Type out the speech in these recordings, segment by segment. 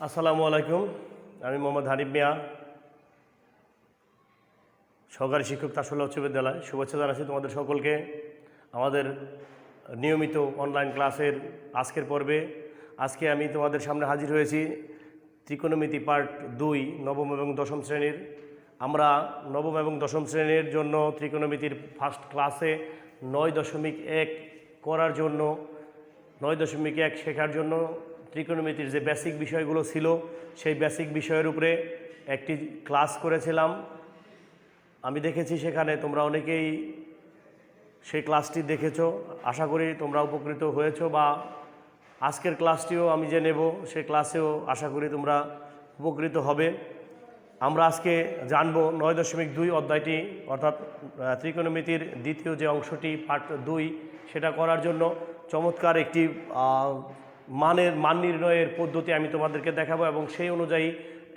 আসসালামু আলাইকুম। আমি মোহাম্মদ হানিফ মিয়া, সহকারী শিক্ষক তাসুল্লাহ উচ্চ বিদ্যালয়। শুভেচ্ছা জানাচ্ছি তোমাদের সকলকে আমাদের নিয়মিত অনলাইন ক্লাসের আজকের পর্বে। আজকে আমি তোমাদের সামনে হাজির হয়েছি ত্রিকোণমিতি পার্ট 2 নবম এবং দশম শ্রেণীর। আমরা নবম এবং দশম শ্রেণীর জন্য ত্রিকোণমিতির ফার্স্ট ক্লাসে 9.1 করার জন্য 9.1 শেখার জন্য ত্রিকোণমিতির যে বেসিক বিষয়গুলো ছিল সেই বেসিক বিষয়ের উপরে একটি ক্লাস করেছিলাম। আমি দেখেছি সেখানে তোমরা অনেকেই সেই ক্লাসটি দেখেছো। আশা করি তোমরা উপকৃত হয়েছো, বা আজকের ক্লাসটিও আমি যে নেব সেই ক্লাসেও আশা করি তোমরা উপকৃত হবে। আমরা আজকে জানব 9.2 অধ্যায়টি, অর্থাৎ ত্রিকোণমিতির দ্বিতীয় যে অংশটি পার্ট 2, সেটা করার জন্য চমৎকার একটি মান নির্ণয়ের পদ্ধতি আমি তোমাদেরকে দেখাবো, এবং সেই অনুযায়ী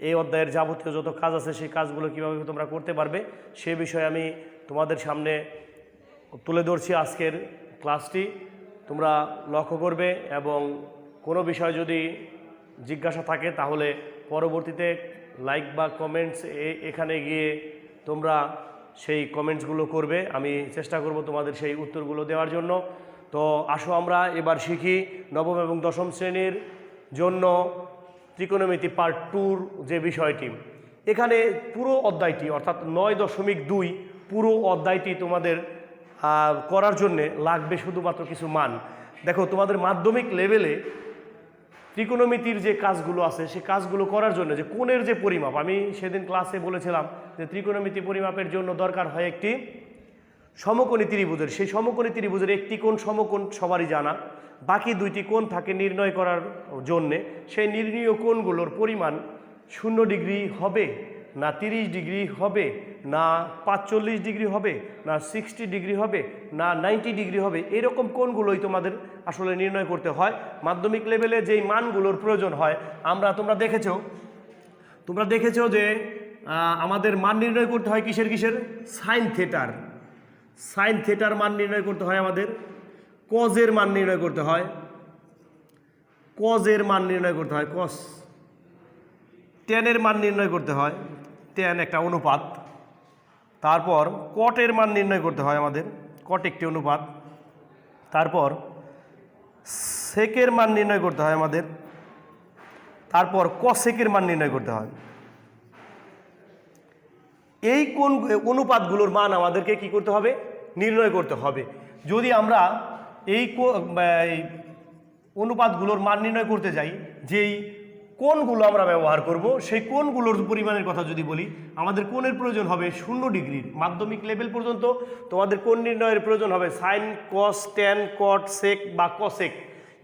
এই অধ্যায়ের যাবতীয় যত কাজ আছে সেই কাজগুলো কীভাবে তোমরা করতে পারবে সে বিষয়ে আমি তোমাদের সামনে তুলে ধরছি আজকের ক্লাসটি। তোমরা লক্ষ্য করবে, এবং কোনো বিষয় যদি জিজ্ঞাসা থাকে তাহলে পরবর্তীতে লাইক বা কমেন্টস এখানে গিয়ে তোমরা সেই কমেন্টসগুলো করবে। আমি চেষ্টা করব তোমাদের সেই উত্তরগুলো দেওয়ার জন্য। তো আসো আমরা এবার শিখি নবম এবং দশম শ্রেণীর জন্য ত্রিকোণমিতি পার্ট 2 যে বিষয়টি। এখানে পুরো অধ্যায়টি অর্থাৎ 9.2 পুরো অধ্যায়টি তোমাদের করার জন্যে লাগবে শুধুমাত্র কিছু মান। দেখো, তোমাদের মাধ্যমিক লেভেলে ত্রিকোণমিতির যে কাজগুলো আছে সেই কাজগুলো করার জন্য যে কোণের যে পরিমাপ, আমি সেদিন ক্লাসে বলেছিলাম যে ত্রিকোণমিতি পরিমাপের জন্য দরকার হয় একটি সমকোণী ত্রিভুজের। সেই সমকোণী ত্রিভুজের একটি কোণ সমকোণ সবারই জানা, বাকি দুইটি কোণ থাকে নির্ণয় করার জন্যে। সেই নির্ণীয় কোণগুলোর পরিমাণ 0 ডিগ্রি হবে না 30 ডিগ্রি হবে না 45 ডিগ্রি হবে না 60 ডিগ্রি হবে না 90 ডিগ্রি হবে, এরকম কোণগুলোই তোমাদের আসলে নির্ণয় করতে হয়। মাধ্যমিক লেভেলে যেই মানগুলোর প্রয়োজন হয় তোমরা দেখেছো যে আমাদের মান নির্ণয় করতে হয় কিসের সাইন থেটার মান নির্ণয় করতে হয়, আমাদের কজের মান নির্ণয় করতে হয়, কস টেনের মান নির্ণয় করতে হয়, টেন একটা অনুপাত। তারপর কটের মান নির্ণয় করতে হয়, আমাদের কট একটি অনুপাত। তারপর সেকের মান নির্ণয় করতে হয় আমাদের, তারপর কসেকের মান নির্ণয় করতে হয়। এই কোন অনুপাতগুলোর মান আমাদেরকে কি করতে হবে? নির্ণয় করতে হবে। যদি আমরা এই অনুপাতগুলোর মান নির্ণয় করতে যাই, যেই কোণগুলো আমরা ব্যবহার করব সেই কোণগুলোর পরিমাণের কথা যদি বলি, আমাদের কোণের প্রয়োজন হবে 0 ডিগ্রির। মাধ্যমিক লেভেল পর্যন্ত তোমাদের কোণ নির্ণয়ের প্রয়োজন হবে সাইন, কস, ট্যান, কট, সেক বা কসেক।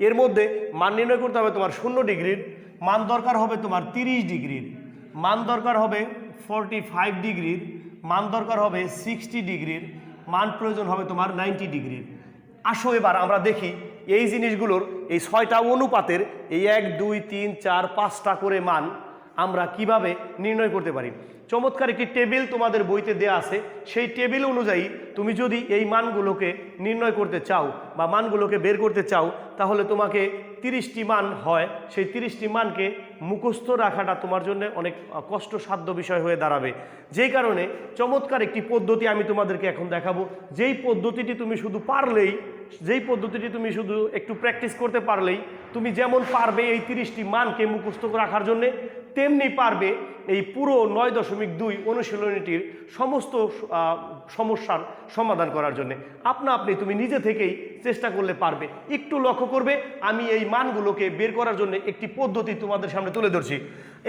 এর মধ্যে মান নির্ণয় করতে হবে তোমার 0 ডিগ্রির, মান দরকার হবে তোমার 30 ডিগ্রির, মান দরকার হবে 45 ডিগ্রির, মান দরকার হবে 60 ডিগ্রির, মান প্রয়োজন হবে তোমার 90 ডিগ্রির। আসো এবার আমরা দেখি এই জিনিসগুলোর এই 6টা অনুপাতের এই 1, 2, 3, 4, 5টা করে মান আমরা কিভাবে নির্ণয় করতে পারি। চমৎকার একটি টেবিল তোমাদের বইতে দেয়া আছে। সেই টেবিল অনুযায়ী তুমি যদি এই মানগুলোকে নির্ণয় করতে চাও বা মানগুলোকে বের করতে চাও, তাহলে তোমাকে 30টি মান হয়। সেই 30টি মানকে মুখস্থ রাখাটা তোমার জন্য অনেক কষ্টসাধ্য বিষয় হয়ে দাঁড়াবে। যেই কারণে চমৎকার একটি পদ্ধতি আমি তোমাদেরকে এখন দেখাবো। যেই পদ্ধতিটি তুমি শুধু একটু প্র্যাকটিস করতে পারলেই তুমি যেমন পারবে এই 30টি মানকে মুখস্থ রাখার জন্যে, তেমনি পারবে এই পুরো 9.2 অনুশীলনীটির সমস্ত সমস্যার সমাধান করার জন্যে। আপনি তুমি নিজে থেকেই চেষ্টা করলে পারবে। একটু লক্ষ্য করবে, আমি এই মানগুলোকে বের করার জন্য একটি পদ্ধতি তোমাদের সামনে তুলে ধরছি।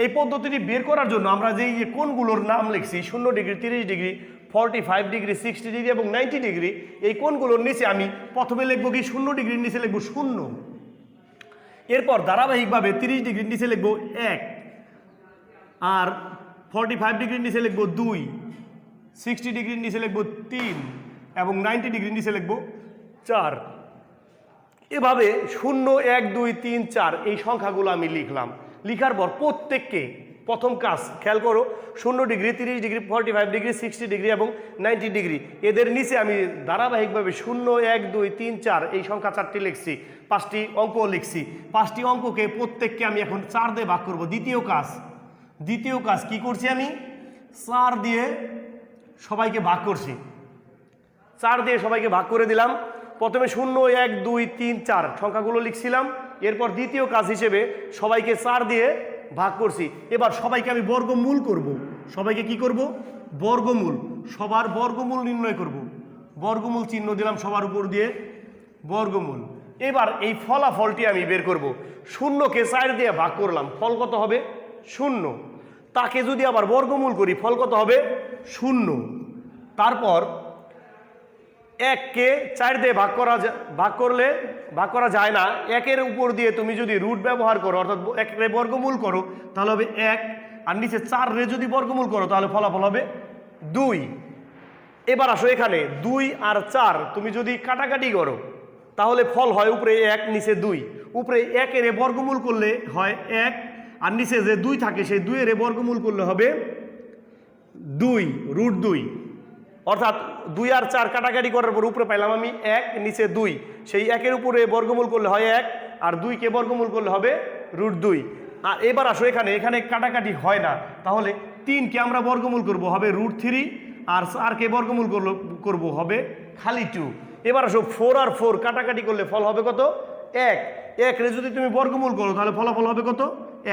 এই পদ্ধতিটি বের করার জন্য আমরা যেই কোণগুলোর নাম লিখছি 0 ডিগ্রি, 30 ডিগ্রি, 45 ডিগ্রি, 60 ডিগ্রি এবং 90 ডিগ্রি, এই কোণগুলোর নিচে আমি প্রথমে লিখবো কি 0 ডিগ্রির নিচে লিখবো 0, এরপর ধারাবাহিকভাবে 30 ডিগ্রির নিচে লিখবো 1, আর 45 ডিগ্রির নিচে লিখবো 2, 60 ডিগ্রির নিচে লিখবো 3 এবং 90 ডিগ্রির নিচে লিখবো 4। এভাবে 0, 1, 2, 3, 4 এই সংখ্যাগুলো আমি লিখলাম। লিখার পর প্রত্যেককে প্রথম কাজ খেয়াল করো, 0 ডিগ্রি, 30 ডিগ্রি, 45 ডিগ্রি, 60 ডিগ্রি এবং 90 ডিগ্রি, এদের নিচে আমি ধারাবাহিকভাবে 0, 1, 2, 3, 4 এই সংখ্যা 4টি লিখছি, 5টি অঙ্ক লিখছি। 5টি অঙ্ককে প্রত্যেককে আমি এখন 4 দিয়ে ভাগ করব। দ্বিতীয় কাজ কি করছি, আমি 4 দিয়ে সবাইকে ভাগ করছি। 4 দিয়ে সবাইকে ভাগ করে দিলাম। প্রথমে 0, 1, 2, 3, 4 সংখ্যাগুলো লিখছিলাম। এরপর দ্বিতীয় কাজ হিসেবে সবাইকে 4 দিয়ে ভাগ করছি। এবার সবাইকে আমি বর্গমূল করব। সবাইকে কি করব? বর্গমূল। সবার বর্গমূল নির্ণয় করব। বর্গমূল চিহ্ন দিলাম সবার উপর দিয়ে, বর্গমূল। এবার এই ফলাফলটি আমি বের করব। 0কে 4 দিয়ে ভাগ করলাম, ফল কত হবে? 0। তাকে যদি আবার বর্গমূল করি, ফল কত হবে? 0। তারপর 1কে 4 দিয়ে ভাগ করা যায় না। 1-এর উপর দিয়ে তুমি যদি রুট ব্যবহার করো, অর্থাৎ 1-রে বর্গমূল করো, তাহলে হবে 1, আর নিচে 4-রে যদি বর্গমূল করো তাহলে ফলাফল হবে 2। এবার আসো এখানে 2 আর 4 তুমি যদি কাটাকাটি করো তাহলে ফল হয় উপরে 1, নিচে 2। উপরে 1-এর বর্গমূল করলে হয় 1, আর নিচে যে 2 থাকে সেই 2-এর বর্গমূল করলে হবে 2, রুট 2। অর্থাৎ 2 আর 4 কাটাকাটি করার পর উপরে পাইলাম আমি 1, নিচে 2। সেই 1-এর উপরে বর্গমূল করলে হয় 1, আর 2কে বর্গমূল করলে হবে রুট 2। আর এবার আসো এখানে কাটাকাটি হয় না, তাহলে 3কে আমরা বর্গমূল করব, হবে রুট 3, আর 4কে বর্গমূল করব, হবে খালি 2। এবার আসো 4 আর 4 কাটাকাটি করলে ফল হবে কত? 1। 1-রে যদি তুমি বর্গমূল করো তাহলে ফলাফল হবে কত?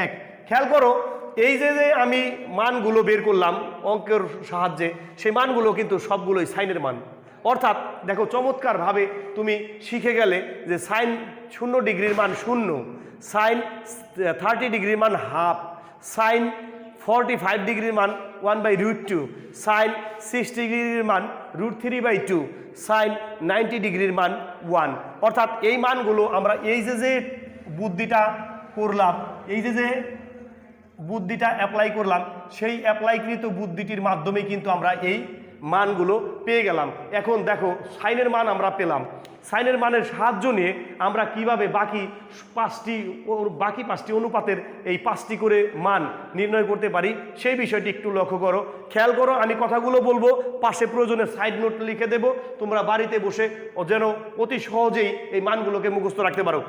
1। খেয়াল করো, এই যে আমি মানগুলো বের করলাম অঙ্কের সাহায্যে, সেই মানগুলো কিন্তু সবগুলোই সাইনের মান। অর্থাৎ দেখো, চমৎকারভাবে তুমি শিখে গেলে যে সাইন 0 ডিগ্রির মান 0, সাইন 30 ডিগ্রির মান হাফ, সাইন 45 ডিগ্রির মান 1/√2, সাইন 60 ডিগ্রির মান √3/2, সাইন 90 ডিগ্রির মান 1। অর্থাৎ এই মানগুলো আমরা এই যে বুদ্ধিটা করলাম, এই যে বুদ্ধিটা অ্যাপ্লাই করলাম, সেই অ্যাপ্লাইকৃত বুদ্ধিটির মাধ্যমে কিন্তু আমরা এই মানগুলো পেয়ে গেলাম। এখন দেখো, সাইনের মান আমরা পেলাম। সাইনের মানের সাহায্য নিয়ে আমরা কিভাবে বাকি 5টি অনুপাতের এই 5টি করে মান নির্ণয় করতে পারি সেই বিষয়টি একটু লক্ষ্য করো, খেয়াল করো। আমি কথাগুলো বলবো, পাশে প্রয়োজনে সাইড নোট লিখে দেব, তোমরা বাড়িতে বসে যেন অতি সহজেই এই মানগুলোকে মুখস্থ রাখতে পারো।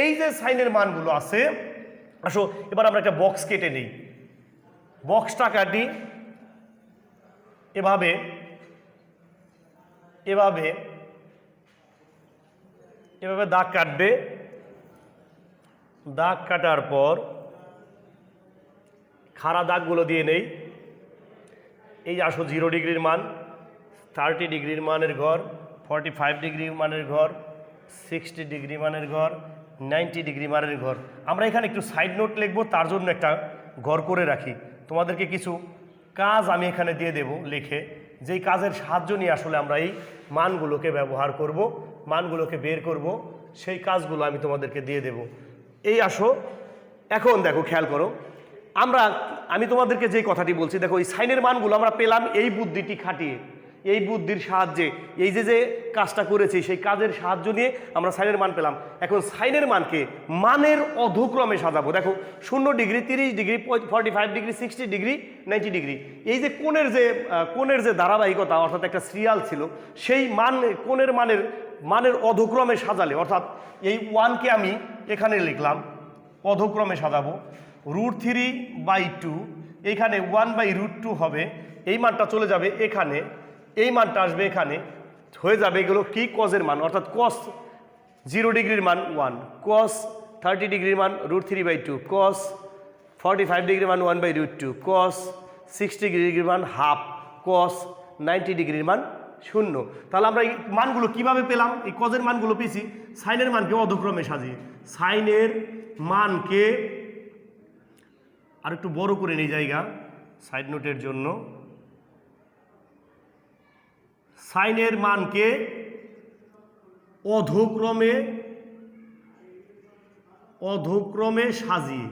এই যে সাইনের মানগুলো আছে, আসো এবার আমরা একটা বক্স কেটে নিই। বক্সটা কাটি এভাবে, দাগ কাটবে। দাগ কাটার পর খাড়া দাগগুলো দিয়ে নেই। এই আসো 0 ডিগ্রির মান, 30 ডিগ্রির মানের ঘর, 45 ডিগ্রি মানের ঘর, 60 ডিগ্রি মানের ঘর, 90 ডিগ্রি মানের ঘর। আমরা এখানে একটু সাইড নোট লিখবো, তার জন্য একটা ঘর করে রাখি। তোমাদেরকে কিছু কাজ আমি এখানে দিয়ে দেব লিখে, যেই কাজের সাহায্য নিয়ে আসলে আমরা এই মানগুলোকে ব্যবহার করব, মানগুলোকে বের করব, সেই কাজগুলো আমি তোমাদেরকে দিয়ে দেব। এই আসো, এখন দেখো, খেয়াল করো, আমি তোমাদেরকে যেই কথাটি বলছি, দেখো এই সাইনের মানগুলো আমরা পেলাম এই বুদ্ধিটি খাটিয়ে, এই বুদ্ধির সাহায্যে, এই যে কাজটা করেছি সেই কাজের সাহায্য নিয়ে আমরা সাইনের মান পেলাম। এখন সাইনের মানকে মানের অধক্রমে সাজাবো। দেখো 0 degree, 30 degree, 45 degree, 60 degree, 90 degree, এই যে কোণের যে ধারাবাহিকতা, অর্থাৎ একটা সিরিয়াল ছিল, সেই কোণের মানের অধক্রমে সাজালে, অর্থাৎ এই 1কে আমি এখানে লিখলাম, অধক্রমে সাজাবো। √3/2, এইখানে 1/√2 হবে, এই মানটা চলে যাবে এখানে, এই মানটা আসবে এখানে, হয়ে যাবে এগুলো কি? কজের মান, অর্থাৎ কস 0 ডিগ্রির মান 1, কস 30 ডিগ্রির মান √3/2, কস 45 ডিগ্রির মান 1/√2, কস 60 ডিগ্রির মান হাফ, কস 90 ডিগ্রির মান 0। তাহলে আমরা এই মানগুলো কিভাবে পেলাম? এই কজের মানগুলো পেয়েছি সাইনের মানকে অধক্রমে সাজিয়ে। সাইনের মানকে আর একটু বড় করে নিই জায়গা সাইড নোটের জন্য। সাইনের মানকে অধক্রমে সাজিয়ে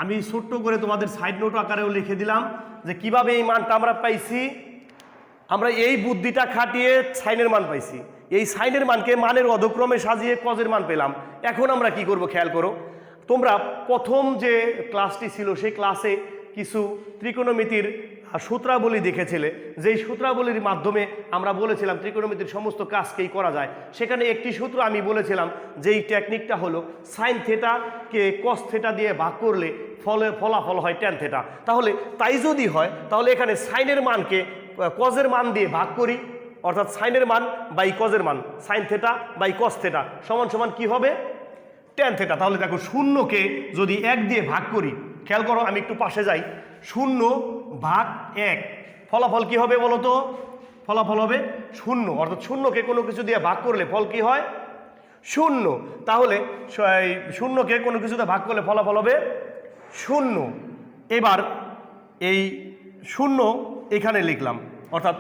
আমি ছোট্ট করে তোমাদের সাইড নোট আকারেও লিখে দিলাম যে কিভাবে এই মানটা আমরা পাইছি। আমরা এই বুদ্ধিটা খাটিয়ে সাইনের মান পাইছি। এই সাইনের মানকে মানের অধক্রমে সাজিয়ে কজের মান পেলাম। এখন আমরা কি করব খেয়াল করো, তোমরা প্রথম যে ক্লাসটি ছিল সেই ক্লাসে কিছু ত্রিকোণমিতির সূত্রাবলী দেখেছিলে, যেই সূত্রাবলীর মাধ্যমে আমরা বলেছিলাম ত্রিকোণমিতির সমস্ত কাজকেই করা যায়। সেখানে একটি সূত্র আমি বলেছিলাম, যেই টেকনিকটা হলো সাইন থেটাকে কস থেটা দিয়ে ভাগ করলে ফলাফল হয় ট্যান থেটা। তাহলে তাই যদি হয় তাহলে এখানে সাইনের মানকে কজের মান দিয়ে ভাগ করি, অর্থাৎ সাইনের মান বাই কজের মান, sine theta by cos theta সমান সমান কি হবে? Tan theta. তাহলে দেখো শূন্যকে যদি 1 দিয়ে ভাগ করি, খেয়াল করো আমি একটু পাশে যাই, 0 ভাগ 1 ফলাফল কি হবে বলো তো? ফলাফল হবে 0, অর্থাৎ শূন্যকে কোনো কিছু দিয়ে ভাগ করলে ফল কি হয়? 0। তাহলে শূন্যকে কোনো কিছুতে ভাগ করলে ফলাফল হবে 0। এবার এই 0 এখানে লিখলাম, অর্থাৎ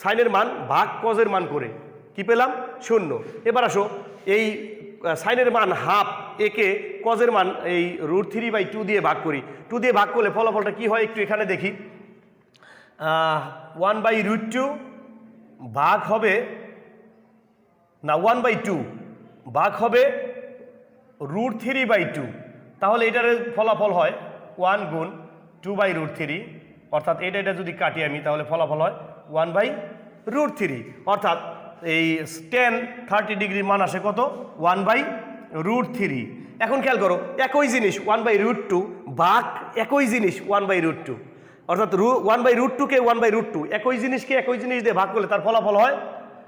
সাইনের মান ভাগ কজের মান করে কি পেলাম? 0। এবার আসো এই সাইনের মান হাফ, একে কজের মান এই √3/2 দিয়ে ভাগ করি, 2 দিয়ে ভাগ করলে ফলাফলটা কি হয় একটু এখানে দেখি। 1/√2 ভাগ হবে না 1/2 ভাগ হবে √3/2, তাহলে এটার ফলাফল হয় 1 গুণ 2/√3, অর্থাৎ এটা যদি কাটি আমি তাহলে ফলাফল হয় 1/√3, অর্থাৎ এই tan 30 ডিগ্রির মান আসে কত? 1/√3। এখন খেয়াল করো একই জিনিস 1/√2 ভাগ একই জিনিস 1/√2, অর্থাৎ 1/√2 কে 1/√2 একই জিনিস দিয়ে ভাগ করলে তার ফলাফল হয়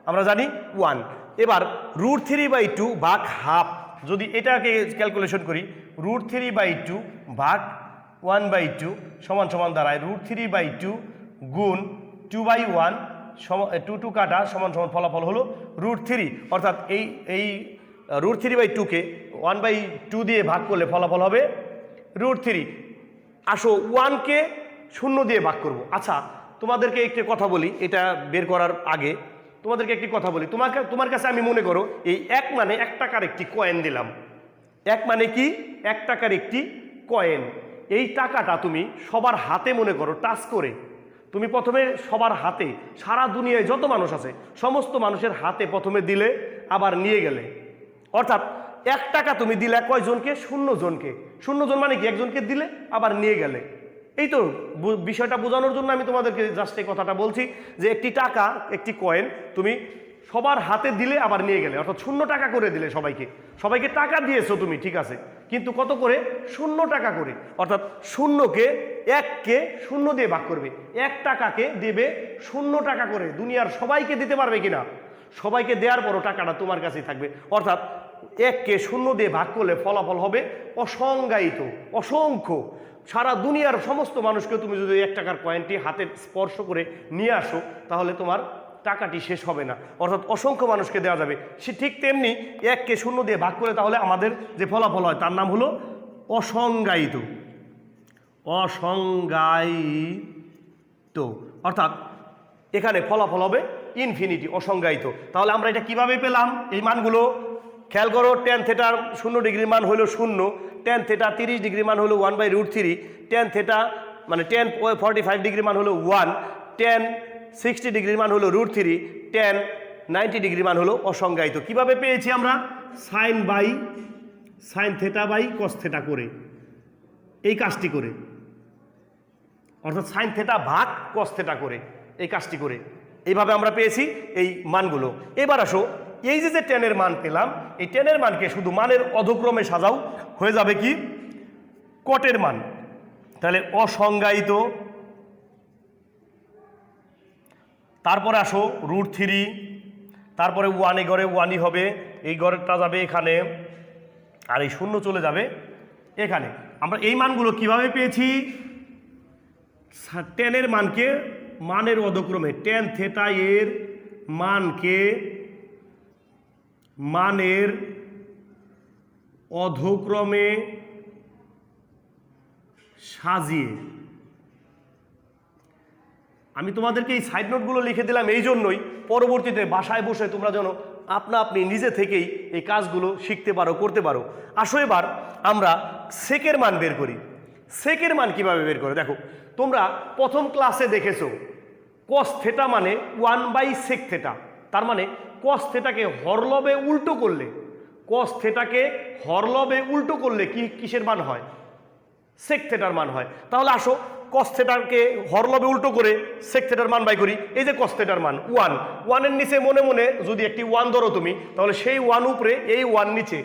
আমরা জানি 1। এবার √3/2 ভাগ হাফ, যদি এটাকে ক্যালকুলেশন করি, √3/2 ভাগ 1/2 সমান সমান দাঁড়ায় √3/2 গুণ 2/1 2 কাটা সমান সমান ফলাফল হলো √3, অর্থাৎ এই √3/2 কে 1/2 দিয়ে ভাগ করলে ফলাফল হবে √3। আসো 1 কে 0 দিয়ে ভাগ করব। আচ্ছা তোমাদেরকে একটি কথা বলি, এটা বের করার আগে তোমাদেরকে একটি কথা বলি। তোমার কাছে আমি মনে করো এই 1 মানে 1 টাকার একটি কয়েন দিলাম। 1 মানে কি? 1 টাকার একটি কয়েন। এই টাকাটা তুমি সবার হাতে মনে করো টাচ করে, তুমি প্রথমে সবার হাতে, সারা দুনিয়ায় যত মানুষ আছে সমস্ত মানুষের হাতে প্রথমে দিলে, আবার নিয়ে গেলে, অর্থাৎ 1 টাকা তুমি দিলে কয়জনকে? 0 জনকে। 0 জন মানে কি? একজনকে দিলে আবার নিয়ে গেলে। এই তো বিষয়টা বোঝানোর জন্য আমি তোমাদেরকে জাস্ট এই কথাটা বলছি যে একটি টাকা, একটি কয়েন তুমি সবার হাতে দিলে আবার নিয়ে গেলে, অর্থাৎ 0 টাকা করে দিলে সবাইকে টাকা দিয়েছো তুমি, ঠিক আছে, কিন্তু কত করে? 0 টাকা করে, অর্থাৎ 1কে 0 দিয়ে ভাগ করবে, 1 টাকাকে দেবে 0 টাকা করে। দুনিয়ার সবাইকে দিতে পারবে কিনা? সবাইকে দেওয়ার পরও টাকাটা তোমার কাছেই থাকবে, অর্থাৎ 1কে 0 দিয়ে ভাগ করলে ফলাফল হবে অসংজ্ঞায়িত, অসংখ্য। সারা দুনিয়ার সমস্ত মানুষকে তুমি যদি 1 টাকার কয়েনটি হাতে স্পর্শ করে নিয়ে আসো তাহলে তোমার টাকাটি শেষ হবে না, অর্থাৎ অসংখ্য মানুষকে দেওয়া যাবে। সে ঠিক তেমনি 1কে 0 দিয়ে ভাগ করে তাহলে আমাদের যে ফলাফল হয় তার নাম হলো অসংজ্ঞায়িত। অসংজ্ঞায়িত, অর্থাৎ এখানে ফলাফল হবে ইনফিনিটি, অসংজ্ঞায়িত। তাহলে আমরা এটা কিভাবে পেলাম এই মানগুলো? খেয়াল করো, tan থেটার 0 ডিগ্রির মান হলো 0, tan থেটা 30 ডিগ্রির মান হলো 1/√3, tan থেটা মানে tan 45 ডিগ্রির মান হলো 1, tan 60 ডিগ্রির মান হলো √3, tan 90 ডিগ্রির মান হলো অসংজ্ঞায়িত। কিভাবে পেয়েছি আমরা? Sine theta by cos theta করে, এই কাজটি করে, অর্থাৎ সাইন থেটা ভাগ কস থেটা করে এই কাজটি করে এইভাবে আমরা পেয়েছি এই মানগুলো। এবার আসো এই যে টেনের মান পেলাম, এই টেনের মানকে শুধু মানের অধক্রমে সাজাও, হয়ে যাবে কি? কটের মান। তাহলে অসংজ্ঞায়িত, তারপরে আসো √3, তারপরে 1 এ ঘরে 1ই হবে, এই ঘরেরটা যাবে এখানে, আর এই 0 চলে যাবে এখানে। আমরা এই মানগুলো কিভাবে পেয়েছি? টেনের মানকে মানের অধক্রমে, tan থেটা এর মানকে মানের অধক্রমে সাজিয়ে, আমি তোমাদেরকে এই সাইড নোটগুলো লিখে দিলাম এই জন্যই, পরবর্তীতে বাসায় বসে তোমরা যেন আপনি নিজে থেকেই এই কাজগুলো শিখতে পারো, করতে পারো। আসো এবার আমরা সেকের মান বের করি। সেকের মান কিভাবে বের করে? দেখো, তোমরা প্রথম ক্লাসে দেখেছো cos থেটা মানে 1/sec থেটা, তার মানে cos থেটাকে হরলবে উল্টো করলে, cos থেটাকে হরলবে উল্টো করলে কিসের মান হয়? সেক থেটার মান হয়। তাহলে আসো কস থেটাকে হরলবে উল্টো করে সেক থেটার মান বাই করি। এই যে কস থেটার মান 1, 1-এর নিচে মনে মনে যদি একটি 1 ধরো তুমি, তাহলে সেই 1 উপরে এই 1 নিচে,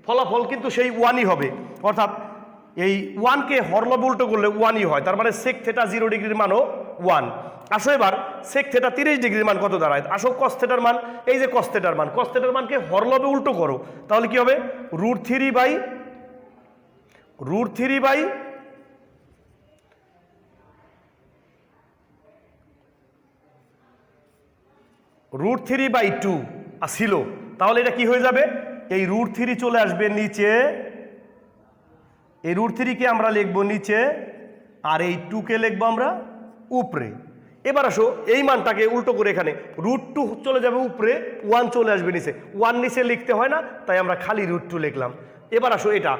ফলাফল কিন্তু সেই 1ই হবে। অর্থাৎ এই 1কে হরলবে উল্টো করলে 1ই হয়, তার মানে সেক থেটা 0 ডিগ্রির মানও 1। আসো এবার সেক থেটা 30 ডিগ্রির মান কত দাঁড়ায়? আসো কস থেটার মান, এই যে কস থেটার মান, কস থেটার মানকে হরলবে উল্টো করো, তাহলে কি হবে? √3 বাই √3/2 ছিল, তাহলে এটা কি হয়ে যাবে? এই √3 চলে আসবে নিচে, এই √3-কে আমরা লিখবো নিচে, আর এই 2-কে লিখবো আমরা উপরে। এবার আসো এই মানটাকে উল্টো করে এখানে √2 চলে যাবে উপরে, 1 চলে আসবে নিচে। 1 নিচে লিখতে হয় না, তাই আমরা খালি √2 লিখলাম। এবার আসো এটা,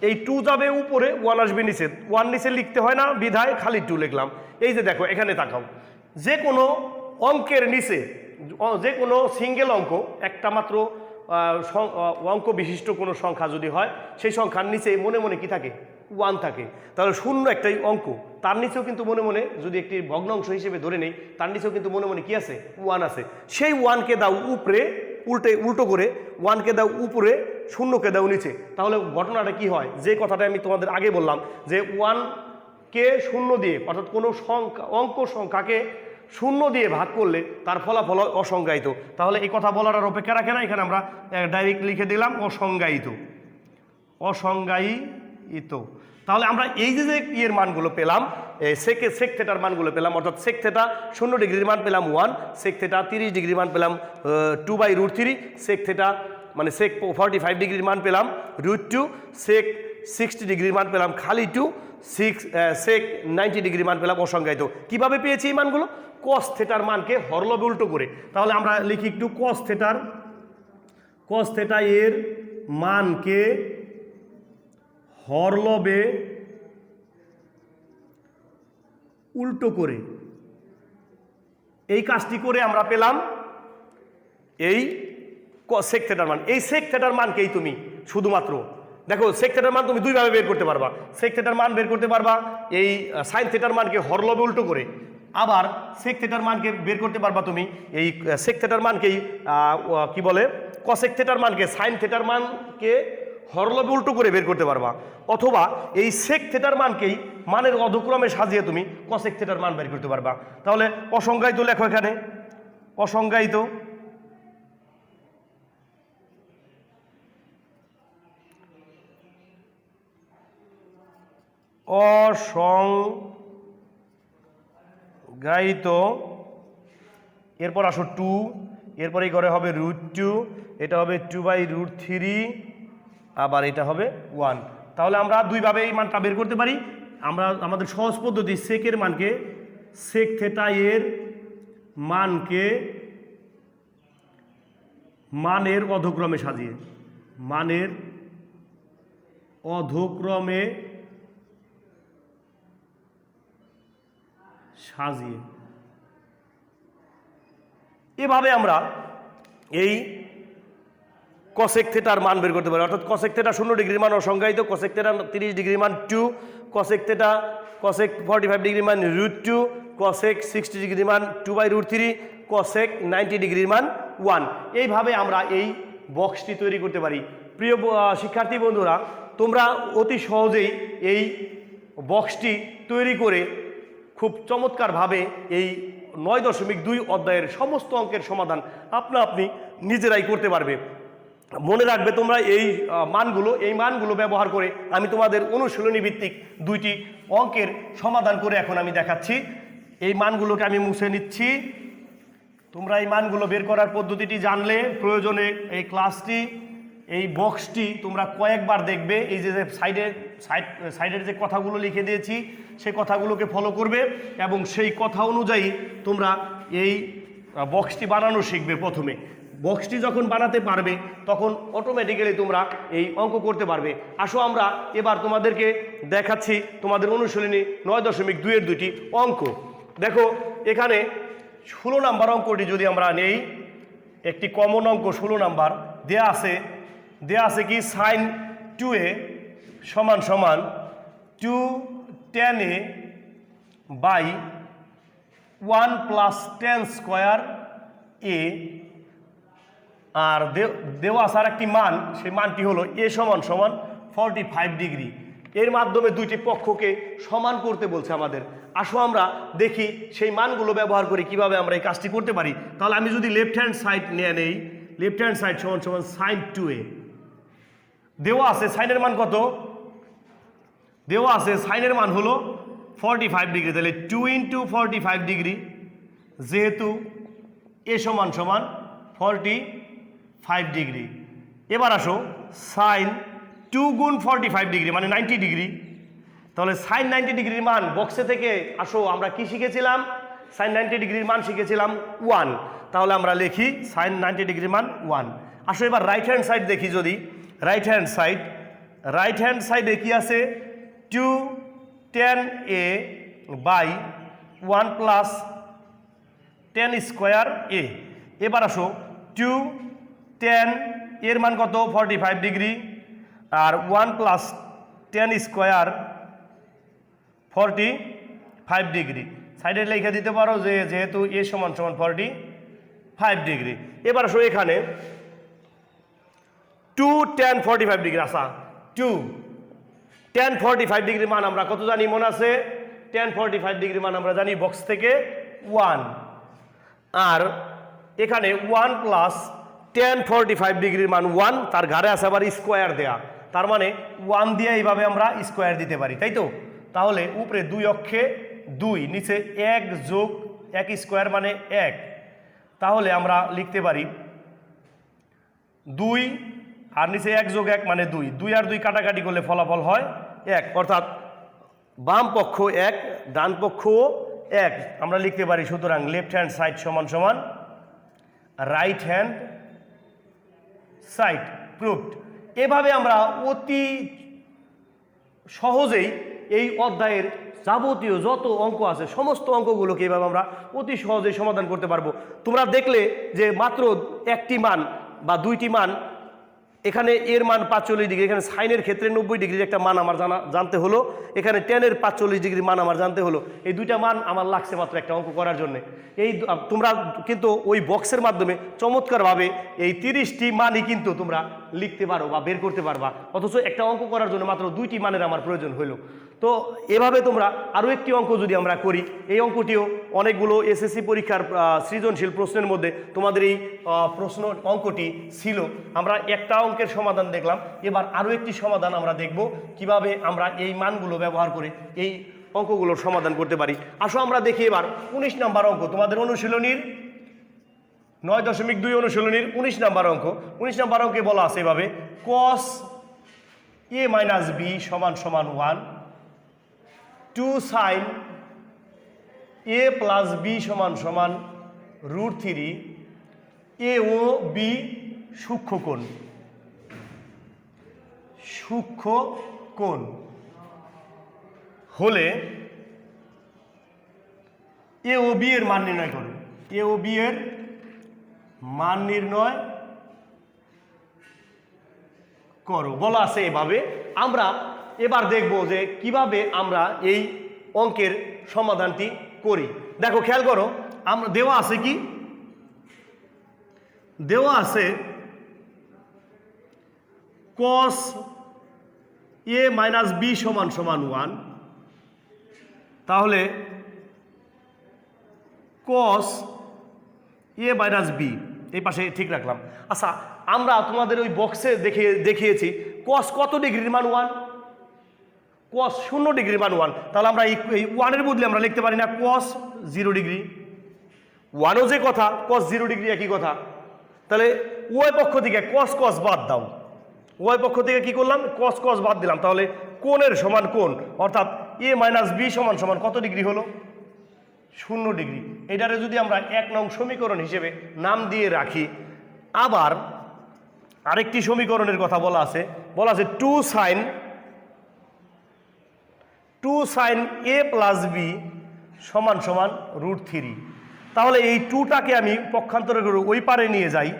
এই 2 যাবে উপরে, 1 আসবে নিচে, 1 নিচে লিখতে হয় না বিধায় খালি 2 লিখলাম। এই যে দেখো এখানে তাকাও, যে কোনো অঙ্কের নিচে, যে কোনো সিঙ্গেল অঙ্ক, একটা মাত্র অঙ্ক বিশিষ্ট কোনো সংখ্যা যদি হয়, সেই সংখ্যার নিচে মনে মনে কি থাকে? 1 থাকে। তাহলে শূন্য একটাই অঙ্ক, তার নিচেও কিন্তু মনে মনে যদি একটি ভগ্নাংশ হিসেবে ধরে নেই, তার নিচেও কিন্তু মনে মনে কি আছে? 1 আছে। সেই 1-কে দাও উপরে, উল্টো করে 1-কে দাও উপরে, 0-কে দাও নিচে, তাহলে ঘটনাটা কি হয়? যে কথাটা আমি তোমাদের আগে বললাম, যে 1-কে 0 দিয়ে, অর্থাৎ কোনো সংখ্যা, অঙ্ক সংখ্যাকে 0 দিয়ে ভাগ করলে তার ফলাফল অসংজ্ঞায়িত। তাহলে এই কথা বলার আর অপেক্ষা রাখে না, এখানে আমরা ডাইরেক্ট লিখে দিলাম অসংজ্ঞায়িত। তাহলে আমরা এই যে ইয়ের মানগুলো পেলাম, সেক থেটার মানগুলো পেলাম, অর্থাৎ সেক থেটা 0 ডিগ্রির মান পেলাম 1, সেক থেটা 30 ডিগ্রির মান পেলাম 2/√3, সেক থেটা মানে সেক 45 ডিগ্রির মান পেলাম √2, সেক 60 ডিগ্রির মান পেলাম খালি 2, সেক 90 ডিগ্রির মান পেলাম অসংজ্ঞায়িত। কিভাবে পেয়েছি এই মানগুলো? কস থেটার মানকে হরলবে উল্টো করে। তাহলে আমরা লিখি একটু কস থেটা এর মানকে হরলবে উল্টো করে, এই কাজটি করে আমরা পেলাম এই সেক থেটার মান। এই সেক থেটার মানকেই তুমি শুধুমাত্র দেখো, সেক থেটার মান তুমি দুইভাবে বের করতে পারবা। সেক থেটার মান বের করতে পারবা এই সাইন থেটার মানকে হরলবে উল্টো করে, আবার সেক থেটার মানকে বের করতে পারবা তুমি এই সেক থেটার মানকেই কি বলে, কসেক থেটার মানকে সাইন থেটার মানকে হরলবে উল্টো করে বের করতে পারবা, অথবা এই সেক থেটার মানকেই মানের অধক্রমে সাজিয়ে তুমি কসেক থেটার মান বের করতে পারবা। তাহলে অসংজ্ঞায়িত লেখো এখানে, অসংজ্ঞায়িত। অসংজ্ঞায়িত, এরপর আসো 2, এরপর এই ঘরে হবে √2, এটা হবে 2/√3, আবার এটা হবে 1। তাহলে আমরা দুইভাবে এই মানটা বের করতে পারি। আমরা আমাদের সহজ পদ্ধতি, সেকের মানকে, সেক থেটা এর মানকে মানের অধক্রমে সাজিয়ে, মানের অধক্রমে সাজিয়ে, এভাবে আমরা এই কসেক থেটার মান বের করতে পারি। অর্থাৎ কসেক থেটা 0 ডিগ্রির মান অসংজ্ঞায়িত, কসেক থেটা 30 ডিগ্রির মান 2, কসেক 45 ডিগ্রির মান √2, কসেক 60 ডিগ্রির মান 2/√3, কসেক 90 ডিগ্রির মান 1। এইভাবে আমরা এই বক্সটি তৈরি করতে পারি। প্রিয় শিক্ষার্থী বন্ধুরা, তোমরা অতি সহজেই এই বক্সটি তৈরি করে খুব চমৎকারভাবে এই 9.2 অধ্যায়ের সমস্ত অঙ্কের সমাধান আপনি নিজেরাই করতে পারবে। মনে রাখবে তোমরা এই মানগুলো ব্যবহার করে আমি তোমাদের অনুশীলনী ভিত্তিক 2টি অঙ্কের সমাধান করে এখন আমি দেখাচ্ছি। এই মানগুলোকে আমি মুছে নিচ্ছি। তোমরা এই মানগুলো বের করার পদ্ধতিটি জানলে প্রয়োজনে এই ক্লাসটি, এই বক্সটি তোমরা কয়েকবার দেখবে। এই যে সাইডের যে কথাগুলো লিখে দিয়েছি সেই কথাগুলোকে ফলো করবে এবং সেই কথা অনুযায়ী তোমরা এই বক্সটি বানানো শিখবে। প্রথমে বক্সটি যখন বানাতে পারবে তখন অটোমেটিক্যালি তোমরা এই অঙ্ক করতে পারবে। আসো আমরা এবার তোমাদেরকে দেখাচ্ছি তোমাদের অনুশীলনী 9.2 এর 2টি অঙ্ক। দেখো এখানে 16 নাম্বার অঙ্কটি যদি আমরা নেই, একটি কমন অঙ্ক 16 নাম্বার দেয়া আছে কি sin 2a সমান 2 tan a by 1 plus tan square a, আর দেওয়া আছে একটি মান, সেই মানটি হলো এ সমান সমান 45 ডিগ্রি। এর মাধ্যমে দুইটি পক্ষকে সমান করতে বলছে আমাদের। আসো আমরা দেখি সেই মানগুলো ব্যবহার করে কিভাবে আমরা এই কাজটি করতে পারি। তাহলে আমি যদি লেফট হ্যান্ড সাইড নিয়ে নেই, লেফট হ্যান্ড সাইড সমান সমান সাইন 2a, দেওয়া আছে সাইনের মান কত, দেওয়া আছে সাইনের মান হলো 45 ডিগ্রি। তাহলে 2 ইন্টু 45 ডিগ্রি, যেহেতু এ সমান সমান 45 ডিগ্রি। এবার আসো সাইন 2 গুণ 45 ডিগ্রি মানে 90 ডিগ্রি। তাহলে সাইন 90 ডিগ্রির মান বক্সে থেকে আসো আমরা কি শিখেছিলাম, সাইন 90 ডিগ্রির মান শিখেছিলাম 1। তাহলে আমরা লিখি সাইন 90 ডিগ্রির মান 1। আসো এবার রাইট হ্যান্ড সাইড দেখি, যদি রাইট হ্যান্ড সাইডে কি আছে, 2 tan a by 1 plus tan square a. এবার আসো 2 tan এর মান কত 45 ডিগ্রি, আর 1 প্লাস tan স্কোয়ার 45 ডিগ্রি। সাইডে লিখে দিতে পারো যে যেহেতু এ সমান সমান 45 ডিগ্রি। এবার আসো এখানে 2 tan 45 ডিগ্রি, আসা 2 tan 45 ডিগ্রির মান আমরা কত জানি, মনে আছে tan 45 ডিগ্রির মান আমরা জানি বক্স থেকে 1, আর এখানে 1 প্লাস tan 45 ডিগ্রির মান 1, তার ঘাড়ে আছে আবার স্কোয়ার দেয়া, তার মানে 1 দিয়ে এইভাবে আমরা স্কোয়ার দিতে পারি, তাই তো। তাহলে উপরে 2 অক্ষে 2, নিচে 1 যোগ 1 স্কোয়ার মানে 1। তাহলে আমরা লিখতে পারি 2 আর নিচে 1 যোগ 1 মানে 2, 2 আর 2 কাটাকাটি করলে ফলাফল হয় 1, অর্থাৎ বাম পক্ষ 1 ডান পক্ষও 1। আমরা লিখতে পারি সুতরাং লেফট হ্যান্ড সাইড সমান সমান রাইট হ্যান্ড সাইড প্রুভড। এভাবে আমরা অতি সহজেই এই অধ্যায়ের যাবতীয় যত অঙ্ক আছে সমস্ত অঙ্কগুলোকে এভাবে আমরা অতি সহজেই সমাধান করতে পারবো। তোমরা দেখলে যে মাত্র একটি মান বা দুইটি মান, এখানে এর মান 45 ডিগ্রি, এখানে সাইনের ক্ষেত্রে 90 ডিগ্রির একটা মান আমার জানতে হলো, এখানে টেনের 45 ডিগ্রি মান আমার জানতে হলো। এই দুইটা মান আমার লাগছে মাত্র একটা অঙ্ক করার জন্য। এই তোমরা কিন্তু ওই বক্সের মাধ্যমে চমৎকারভাবে এই 30টি মানই কিন্তু তোমরা লিখতে পারো বা বের করতে পারবা, অথচ একটা অঙ্ক করার জন্য মাত্র 2টি মানের আমার প্রয়োজন হলো। তো এভাবে তোমরা আরও একটি অঙ্ক যদি আমরা করি, এই অঙ্কটিও অনেকগুলো এসএসসি পরীক্ষার সৃজনশীল প্রশ্নের মধ্যে তোমাদের এই অঙ্কটি ছিল। আমরা একটা অঙ্কের সমাধান দেখলাম, এবার আরও একটি সমাধান আমরা দেখব কিভাবে আমরা এই মানগুলো ব্যবহার করে এই অঙ্কগুলোর সমাধান করতে পারি। আসো আমরা দেখি এবার 19 নাম্বার অঙ্ক, তোমাদের অনুশীলনীর 9.2 অনুশীলনীর 19 নাম্বার অঙ্ক। 19 নাম্বার অঙ্কে বলা আছে এভাবে, cos a মাইনাস b সমান সমান 1, 2 sin a প্লাস b সমান সমান √3, a ও b সূক্ষ্মকোণ হলে এ ও বি এর মান নির্ণয় করো। এ ও বি এর মান নির্ণয় করো বলা আছে এভাবে। আমরা এবার দেখব যে কিভাবে আমরা এই অঙ্কের সমাধানটি করি। দেখো খেয়াল করো, আমরা দেওয়া আছে কি, দেওয়া আছে cos a মাইনাস b সমান সমান 1, তাহলে cos a মাইনাস b এই পাশে ঠিক রাখলাম। আচ্ছা, আমরা তোমাদের ওই বক্সে দেখিয়েছি cos কত ডিগ্রির মান 1, cos 0 ডিগ্রির মান 1। তাহলে আমরা এই 1-এর বদলে আমরা লিখতে পারি না cos 0 ডিগ্রি, 1ও যে কথা cos 0 ডিগ্রি একই কথা। তাহলে উভয় পক্ষ থেকে cos cos বাদ দাও, উভয় পক্ষ থেকে কি করলাম, cos cos বাদ দিলাম। তাহলে কোণের সমান কোণ, অর্থাৎ a মাইনাস b সমান সমান কত ডিগ্রি হলো, 0 ডিগ্রি। এটারে যদি আমরা 1 নং সমীকরণ হিসেবে নাম দিয়ে রাখি, আবার আরেকটি সমীকরণের কথা বলা আছে 2 sin a প্লাস b সমান সমান √3। তাহলে এই 2টাকে আমি পক্ষান্তরে করে ওই পারে নিয়ে যাই,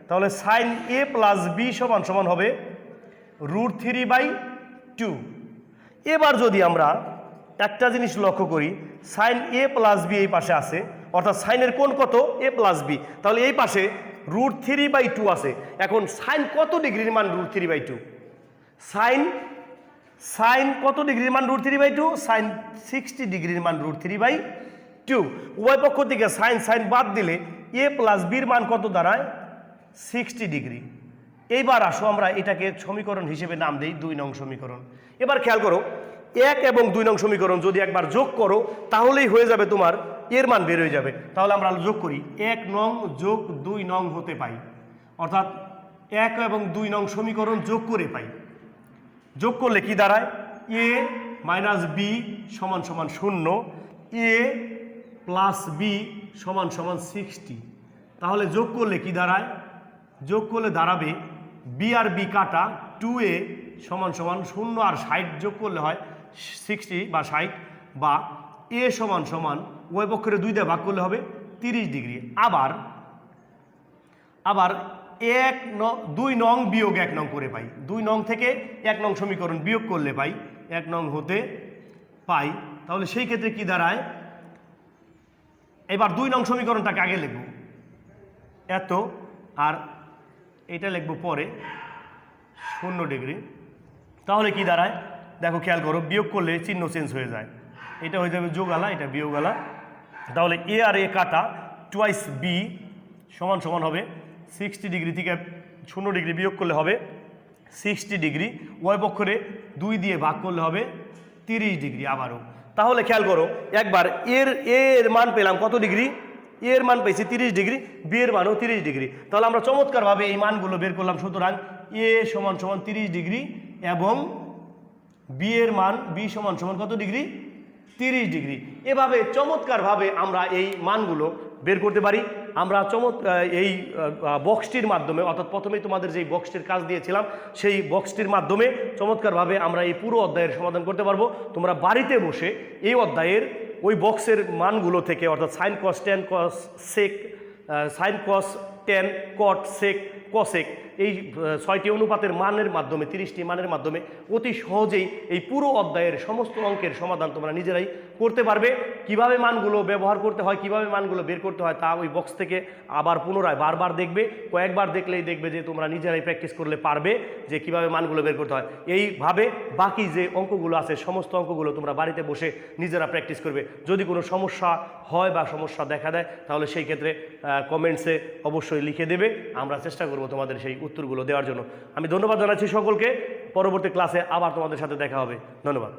তাহলে sin a প্লাস b সমান সমান হবে √3/2। এবার যদি আমরা একটা জিনিস লক্ষ্য করি, সাইন এ প্লাস বি এই পাশে আছে, অর্থাৎ সাইনের কোণ কত এ প্লাস বি, তাহলে এই পাশে √3/2 আছে। এখন সাইন কত ডিগ্রির মান √3/2? সাইন কত ডিগ্রির মান √3/2? সাইন 60 ডিগ্রির মান √3/2। উভয় পক্ষ থেকে সাইন বাদ দিলে এ প্লাস বির মান কত দাঁড়ায়? 60 ডিগ্রি। এইবার আসো আমরা এটাকে সমীকরণ হিসেবে নাম দিই 2 নং সমীকরণ। এবার খেয়াল করো, 1 এবং 2 নং সমীকরণ যদি একবার যোগ করো তাহলেই হয়ে যাবে তোমার এর মান বের হয়ে যাবে। তাহলে আমরা যোগ করি, 1 নং যোগ 2 নং হতে পাই, অর্থাৎ 1 এবং 2 নং সমীকরণ যোগ করে পাই। যোগ করলে কি দাঁড়ায়? a মাইনাস বি সমান সমান 0, a প্লাস বি সমান সমান 60। তাহলে যোগ করলে কি দাঁড়ায়? যোগ করলে দাঁড়াবে বি আর বি কাটা 2a সমান সমান 0 আর 60 যোগ করলে হয় 60 বা 60, বা a সমান সমান উভয় পক্ষের 2 দিয়ে ভাগ করলে হবে 30 ডিগ্রি। আবার 2 নং বিয়োগ 1 নং করে পাই, 2 নং থেকে 1 নং সমীকরণ বিয়োগ করলে পাই 1 নং হতে পাই। তাহলে সেই ক্ষেত্রে কি দাঁড়ায়? এবার 2 নং সমীকরণটাকে আগে লিখব এত, আর এটা লিখব পরে 0 ডিগ্রি। তাহলে কি দাঁড়ায় দেখো, খেয়াল করো, বিয়োগ করলে চিহ্ন চেঞ্জ হয়ে যায়, এটা হয়ে যাবে যোগালা, এটা বিয়োগালা। তাহলে এ আর এ কাটা টুয়াইস বি সমান সমান হবে 60 ডিগ্রি থেকে 0 ডিগ্রি বিয়োগ করলে হবে 60 ডিগ্রি, উভয় পক্ষে 2 দিয়ে ভাগ করলে হবে 30 ডিগ্রি আবারও। তাহলে খেয়াল করো, একবার এর মান পেলাম কত ডিগ্রি? এর মান পেয়েছি 30 ডিগ্রি, বি এর মানও 30 ডিগ্রি। তাহলে আমরা চমৎকারভাবে এই মানগুলো বের করলাম। সুতরাং এ সমান সমান 30 ডিগ্রি এবং বি এর মান বি সমান সমান কত ডিগ্রি? 30 ডিগ্রি। এভাবে চমৎকারভাবে আমরা এই মানগুলো বের করতে পারি। আমরা এই বক্সটির মাধ্যমে, অর্থাৎ প্রথমেই তোমাদের যেই বক্সটির কাজ দিয়েছিলাম সেই বক্সটির মাধ্যমে চমৎকারভাবে আমরা এই পুরো অধ্যায়ের সমাধান করতে পারবো। তোমরা বাড়িতে বসে এই অধ্যায়ের ওই বক্সের মানগুলো থেকে, অর্থাৎ sine cos tan cos sec, sine cos tan cot sec cosec, এই 6টি অনুপাতের মানের মাধ্যমে, 30টি মানের মাধ্যমে অতি সহজেই এই পুরো অধ্যায়ের সমস্ত অঙ্কের সমাধান তোমরা নিজেরাই করতে পারবে। কিভাবে মানগুলো ব্যবহার করতে হয়, কিভাবে মানগুলো বের করতে হয়, তা ওই বক্স থেকে আবার পুনরায় বারবার দেখবে। কয়েকবার দেখলেই দেখবে যে তোমরা নিজেরাই প্র্যাকটিস করলে পারবে যে কিভাবে মানগুলো বের করতে হয়। এইভাবে বাকি যে অঙ্কগুলো আছে সমস্ত অঙ্কগুলো তোমরা বাড়িতে বসে নিজেরা প্র্যাকটিস করবে। যদি কোনো সমস্যা হয় বা সমস্যা দেখা দেয় তাহলে সেই ক্ষেত্রে কমেন্টসে অবশ্যই লিখে দেবে, আমরা চেষ্টা করব তোমাদের সেই উত্তরগুলো দেওয়ার জন্য। আমি ধন্যবাদ জানাচ্ছি সকলকে। পরবর্তী ক্লাসে আবার তোমাদের সাথে দেখা হবে। ধন্যবাদ।